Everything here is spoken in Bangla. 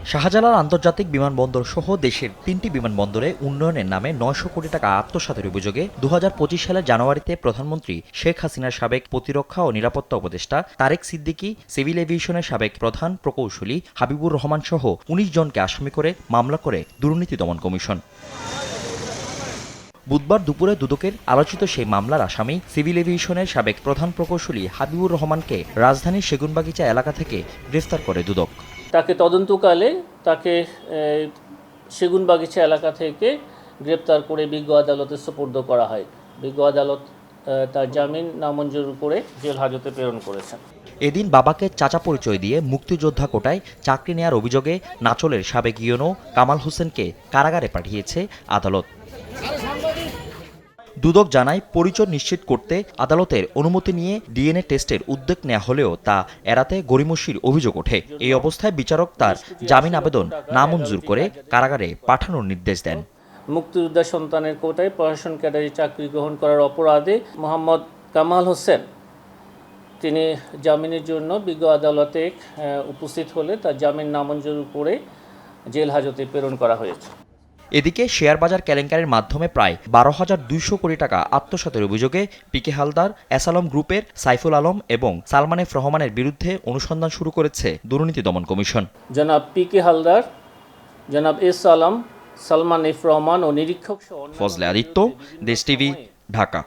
শাহজালাল আন্তর্জাতিক বিমানবন্দর সহ দেশের ৩টি বিমানবন্দরে উন্নয়নের নামে ৯০০ কোটি টাকা আত্মসাতের অভিযোগে ২০২৫ সালের জানুয়ারিতে প্রধানমন্ত্রী শেখ হাসিনার সাবেক প্রতিরক্ষা ও নিরাপত্তা উপদেষ্টা তারেক সিদ্দিকী, সিভিল এভিয়েশনের সাবেক প্রধান প্রকৌশলী হাবিবুর রহমান সহ ১৯ জনকে আসামি করে মামলা করে দুর্নীতি দমন কমিশন। বুধবার দুপুরে দুদকের আলোচিত সেই মামলার আসামি সিভিল এভিয়েশনের সাবেক প্রধান প্রকৌশলী হাবিবুর রহমানকে রাজধানীর সেগুনবাগিচা এলাকা থেকে গ্রেফতার করে দুদক। তাকে তদন্তকালে তাকে সেগুনবাগিচা এলাকা থেকে গ্রেপ্তার করে বিজ্ঞ আদালতে সোপর্দ করা হয়। বিজ্ঞ আদালত তার জামিন নামঞ্জুর করে জেল হাজতে প্রেরণ করেছেন। এদিন বাবাকে চাচা পরিচয় দিয়ে মুক্তিযোদ্ধা কোটায় চাকরি নেয়ার অভিযোগে নাচলের সাবেক ইউনো কামাল হোসেনকে কারাগারে পাঠিয়েছে আদালত। দুদক জানায়, পরিচয় নিশ্চিত করতে আদালতের অনুমতি নিয়ে ডিএনএ টেস্টের উদ্যোগ নেওয়া হলেও তা এড়াতে গড়িমসির অভিযোগ ওঠে। এই অবস্থায় বিচারক তার জামিন আবেদন নামঞ্জুর করে কারাগারে পাঠানোর নির্দেশ দেন। মুক্তিযোদ্ধা সন্তানের কোটায় প্রশাসন ক্যাডারে চাকরি গ্রহণ করার অপরাধে মোহাম্মদ কামাল হোসেন তিনি জামিনের জন্য বিজ্ঞ আদালতে উপস্থিত হলে তার জামিন নামঞ্জুর করে জেল হাজতে প্রেরণ করা হয়েছে। এদিকে শেয়ারবাজার কেলেঙ্কারির মাধ্যমে প্রায় ১২,২০০ কোটি টাকা আত্মসাতের অভিযোগে পিকে হালদার, এসালম গ্রুপের সাইফুল আলম এবং সালমান এফ রহমানের বিরুদ্ধে অনুসন্ধান শুরু করেছে দুর্নীতি দমন কমিশন। জনাব পিকে হালদার, জনাব এস আলম, সালমান এফ রহমান ও নিরীক্ষক ফজলে আদিত্য, দেশ টিভি, ঢাকা।